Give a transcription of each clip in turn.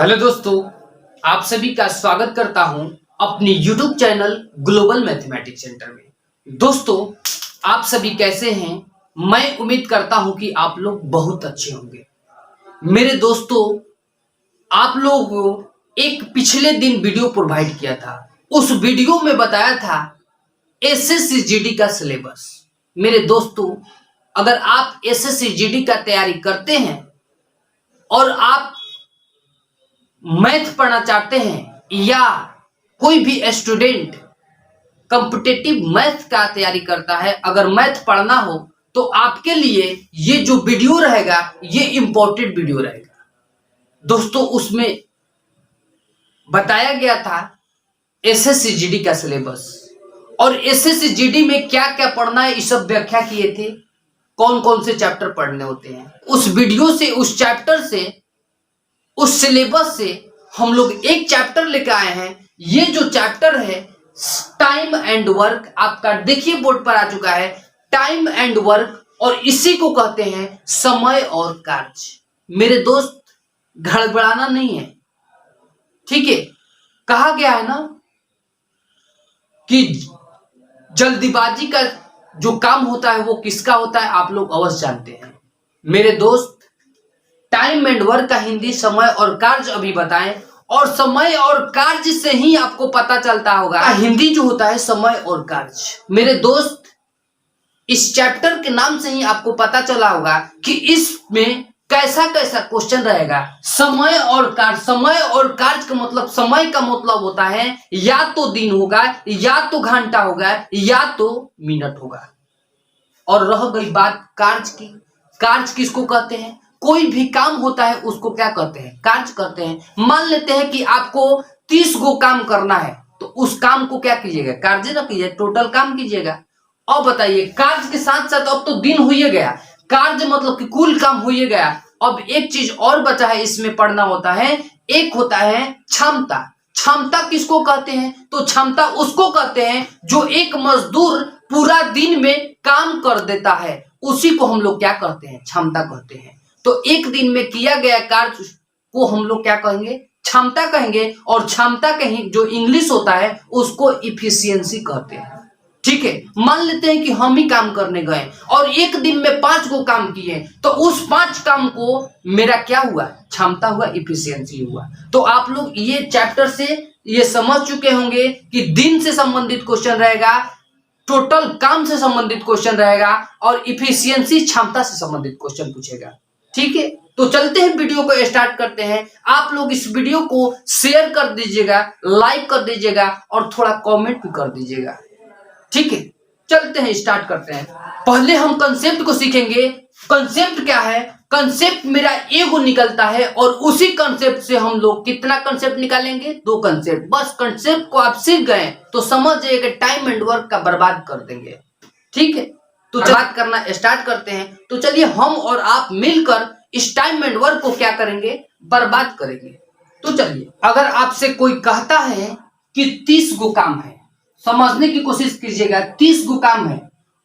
Hello दोस्तों, आप सभी का स्वागत करता हूं अपनी YouTube channel global mathematics centre में। दोस्तों, आप सभी कैसे हैं? मैं उम्मीद करता हूं कि आप लोग बहुत अच्छे होंगे। मेरे दोस्तों, आप लोगों को एक पिछले दिन वीडियो प्रोवाइड किया था। उस वीडियो में बताया था एसएससी जीडी का सिलेबस। मेरे दोस्तों, अगर आप एसएससी जीडी का तैयारी करते हैं और आप मैथ पढ़ना चाहते हैं या कोई भी स्टूडेंट कॉम्पिटिटिव मैथ का तैयारी करता है, अगर मैथ पढ़ना हो तो आपके लिए ये जो वीडियो रहेगा ये इंपॉर्टेंट वीडियो रहेगा। दोस्तों, उसमें बताया गया था एसएससी जीडी का सिलेबस और एसएससी जीडी में क्या क्या पढ़ना है, ये सब व्याख्या किए थे। कौन कौन से चैप्टर पढ़ने होते हैं उस वीडियो से, उस चैप्टर से, उस सिलेबस से हम लोग एक चैप्टर लेकर आए हैं। ये जो चैप्टर है टाइम एंड वर्क, आपका देखिए बोर्ड पर आ चुका है, टाइम एंड वर्क, और इसी को कहते हैं समय और कार्य। मेरे दोस्त, गड़बड़ाना नहीं है, ठीक है। कहा गया है ना कि जल्दीबाजी का जो काम होता है वो किसका होता है, आप लोग अवश्य जानते हैं। मेरे दोस्त, टाइम एंड वर्क का हिंदी समय और कार्य अभी बताएं, और समय और कार्य से ही आपको पता चलता होगा हिंदी जो होता है समय और कार्य। मेरे दोस्त, इस चैप्टर के नाम से ही आपको पता चला होगा कि इसमें कैसा कैसा क्वेश्चन रहेगा। समय और कार्य, समय और कार्य का मतलब, समय का मतलब होता है या तो दिन होगा, या तो घंटा होगा, या तो मिनट होगा। और रह गई बात कार्य की, कार्य किसको कहते हैं? कोई भी काम होता है उसको क्या कहते हैं? कार्य कहते हैं। मान लेते हैं कि आपको 30 गो काम करना है, तो उस काम को क्या कीजिएगा? कार्य ना कीजिए, टोटल काम कीजिएगा। अब बताइए, कार्य के साथ साथ अब तो दिन हो ही गया, कार्य मतलब कि कुल काम हो ही गया। अब एक चीज और बचा है, इसमें पढ़ना होता है, एक होता है क्षमता। क्षमता किसको कहते हैं? तो क्षमता उसको कहते हैं जो एक मजदूर पूरा दिन में काम कर देता है, उसी को हम लोग क्या कहते हैं? क्षमता कहते हैं। तो एक दिन में किया गया कार्य को हम लोग क्या कहेंगे? क्षमता कहेंगे। और क्षमता का ही जो इंग्लिश होता है उसको इफिशियंसी कहते हैं, ठीक है। मान लेते हैं कि हम ही काम करने गए और एक दिन में 5 को काम किए, तो उस 5 काम को मेरा क्या हुआ? क्षमता हुआ, इफिशियंसी हुआ। तो आप लोग ये चैप्टर से ये समझ चुके होंगे कि दिन से संबंधित क्वेश्चन रहेगा, टोटल काम से संबंधित क्वेश्चन रहेगा, और इफिशियंसी क्षमता से संबंधित क्वेश्चन पूछेगा, ठीक है। तो चलते हैं, वीडियो को स्टार्ट करते हैं। आप लोग इस वीडियो को शेयर कर दीजिएगा, लाइक कर दीजिएगा और थोड़ा कमेंट भी कर दीजिएगा, ठीक है। चलते हैं, स्टार्ट करते हैं। पहले हम कंसेप्ट को सीखेंगे। कंसेप्ट क्या है? कंसेप्ट मेरा एगो निकलता है और उसी कंसेप्ट से हम लोग कितना कंसेप्ट निकालेंगे? 2 कंसेप्ट। बस कंसेप्ट को आप सीख गए तो समझ जाइए कि टाइम एंड वर्क का बर्बाद कर देंगे, ठीक है। तो बात करना स्टार्ट करते हैं। तो चलिए, हम और आप मिलकर इस टाइम एंड वर्क को क्या करेंगे? बर्बाद करेंगे। तो चलिए, अगर आपसे कोई कहता है कि 30 गो काम है, समझने की कोशिश कीजिएगा। 30 गो काम है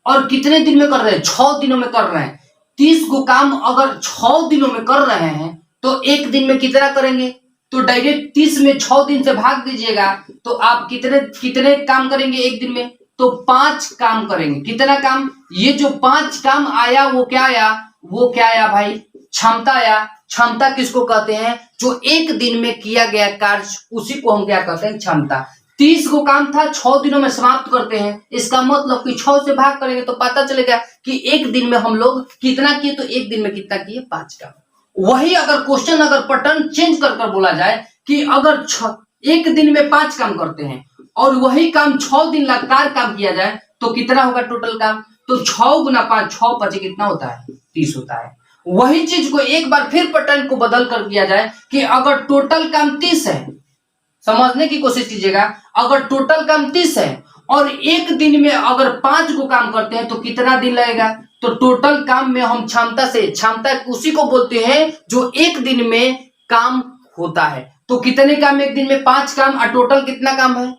और कितने दिन में कर रहे हैं? 6 दिनों में कर रहे हैं। 30 गो काम अगर 6 दिनों में कर रहे हैं तो एक दिन में कितना करेंगे? तो डायरेक्ट 30 में 6 दिन से भाग दीजिएगा, तो आप कितने कितने काम करेंगे एक दिन में? तो 5 काम करेंगे। कितना काम? ये जो 5 काम आया वो क्या आया? वो क्या आया भाई? क्षमता आया। क्षमता किसको कहते हैं? जो एक दिन में किया गया कार्य, उसी को हम क्या कहते हैं? क्षमता। 30 को काम था, 6 दिनों में समाप्त करते हैं। इसका मतलब कि 6 से भाग करेंगे तो पता चलेगा कि एक दिन में हम लोग कितना किए, तो एक दिन में कितना किए? 5 काम। वही अगर क्वेश्चन, अगर पैटर्न चेंज कर बोला जाए कि अगर एक दिन में 5 काम करते हैं और वही काम 6 दिन लगातार काम किया जाए तो कितना होगा टोटल काम? तो 6 गुना 5, 6 5 कितना होता है? 30 होता है। वही चीज को एक बार फिर पैटर्न को बदल कर किया जाए कि अगर टोटल काम 30 है, समझने की कोशिश कीजिएगा, अगर टोटल काम 30 है और एक दिन में अगर 5 को काम करते हैं तो कितना दिन लगेगा? तो टोटल काम में हम क्षमता से, क्षमता उसी को बोलते हैं जो एक दिन में काम होता है। तो कितने काम एक दिन में? 5 काम, और टोटल कितना काम है?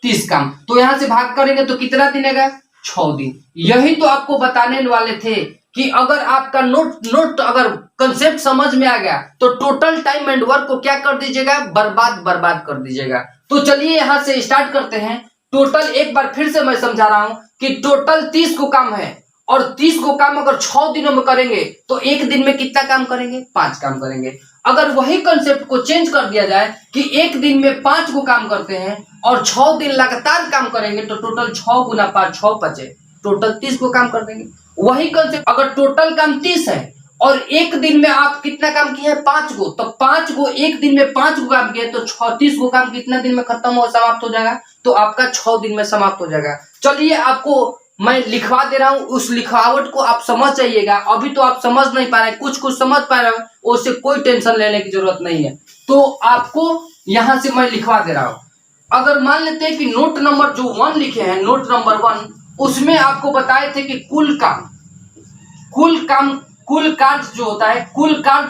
30 काम। तो यहां से भाग करेंगे तो कितना दिन आएगा? 6 दिन। यही तो आपको बताने वाले थे कि अगर आपका नोट अगर कंसेप्ट समझ में आ गया तो टोटल टाइम एंड वर्क को क्या कर दीजिएगा, बर्बाद कर दीजिएगा। तो चलिए यहां से स्टार्ट करते हैं। टोटल एक बार फिर से मैं समझा रहा हूं कि टोटल 30 को काम है और 30 को काम अगर 6 दिनों में करेंगे तो एक दिन में कितना काम करेंगे, 5 काम करेंगे। अगर वही कंसेप्ट को चेंज कर दिया जाए कि एक दिन में 5 को काम करते हैं और 6 दिन लगातार काम करेंगे तो टोटल 6 गुना 5 6 बचे, टोटल 30 को काम कर देंगे। वही कंसेप्ट अगर टोटल काम 30 है और एक दिन में आप कितना काम किए हैं, 5 को, तो 5 को एक दिन में 5 को काम किए तो 36 को काम कितना दिन में खत्म हो समाप्त हो जाएगा, तो आपका 6 दिन में समाप्त हो जाएगा। चलिए आपको मैं लिखवा दे रहा हूं, उस लिखावट को आप समझ जाइएगा। अभी तो आप समझ नहीं पा रहे, कुछ समझ पा रहे हो, उससे कोई टेंशन लेने की जरूरत नहीं है। तो आपको यहां से मैं लिखवा दे रहा हूं। अगर मान लेते हैं कि नोट नंबर जो 1 लिखे हैं, नोट नंबर 1, उसमें आपको बताए थे कि कुल कार्य जो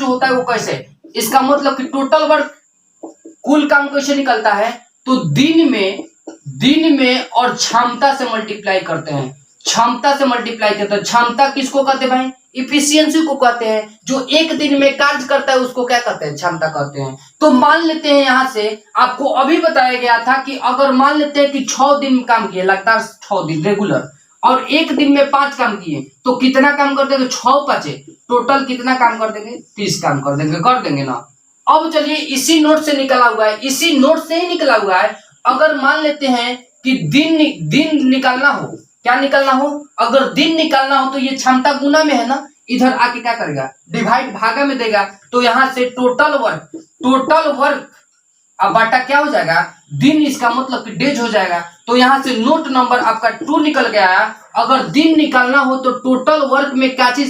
होता है वो कैसे, इसका मतलब कि टोटल वर्क, कुल काम कैसे निकलता है, तो दिन में और क्षमता से मल्टीप्लाई करते हैं। क्षमता किसको कहते हैं भाई, इफिशियंसी को कहते हैं। जो एक दिन में कार्य करता है उसको क्या कहते हैं, क्षमता कहते हैं। तो मान लेते हैं यहां से आपको अभी बताया गया था कि अगर मान लेते हैं कि 6 दिन काम किए लगातार, 6 दिन रेगुलर, और एक दिन में 5 काम किए तो कितना काम कर देंगे, 6 5 टोटल कितना काम कर देंगे, 30 काम कर देंगे ना। अब चलिए इसी नोट से निकला हुआ है। अगर मान लेते हैं कि दिन निकालना हो, क्या निकालना हो, अगर दिन निकालना हो तो ये क्षमता गुना में है ना, इधर आके क्या करेगा, डिवाइड भागा में देगा। तो यहां से टोटल वर्क अब बाटा क्या हो जाएगा, दिन, इसका मतलब कि डेज हो जाएगा। तो यहां से नोट नंबर आपका 2 निकल गया है। अगर दिन निकालना हो तो टोटल वर्क में काची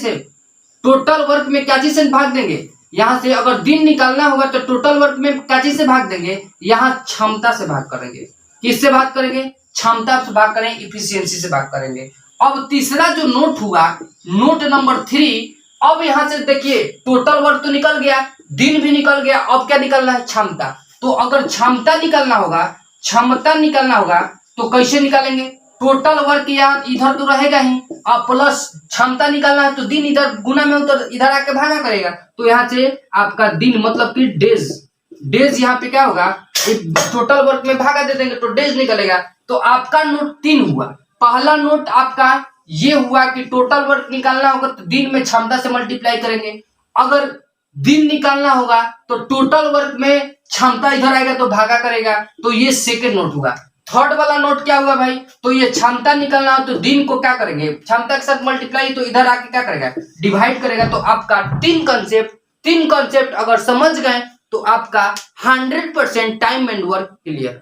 से भाग देंगे। यहां से अगर दिन निकालना होगा तो टोटल वर्क में काची से भाग देंगे, यहां क्षमता से भाग करेंगे। किससे भाग करेंगे, क्षमता से भाग करेंगे, इफिशियंसी से भाग करेंगे। अब तीसरा जो नोट हुआ, नोट नंबर 3, अब यहां से देखिए टोटल वर्क तो निकल गया, दिन भी निकल गया, अब क्या निकलना है, क्षमता। तो अगर क्षमता निकालना होगा तो कैसे निकालेंगे, टोटल वर्क यहाँ इधर तो रहेगा ही, अब प्लस क्षमता निकालना है तो दिन इधर गुना में उधर इधर आके भागा करेगा। तो यहाँ से आपका दिन मतलब कि डेज यहाँ पे क्या होगा, टोटल वर्क में भागा दे देंगे तो डेज निकलेगा। तो आपका नोट 3 हुआ। पहला नोट आपका ये हुआ कि टोटल वर्क निकालना होगा तो दिन में क्षमता से मल्टीप्लाई करेंगे। अगर दिन निकालना होगा तो टोटल वर्क में क्षमता इधर आएगा तो भागा करेगा। तो ये सेकेंड नोट हुआ। थर्ड वाला नोट क्या हुआ भाई, तो ये क्षमता निकालना हो तो दिन को क्या करेंगे, क्षमता के साथ मल्टीप्लाई, तो इधर आके क्या करेगा, डिवाइड करेगा। तो आपका तीन कंसेप्ट अगर समझ गए तो आपका 100% टाइम एंड वर्क क्लियर।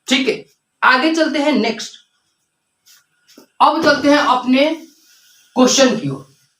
ठीक है, आगे चलते हैं नेक्स्ट। अब चलते हैं अपने क्वेश्चन की ओर।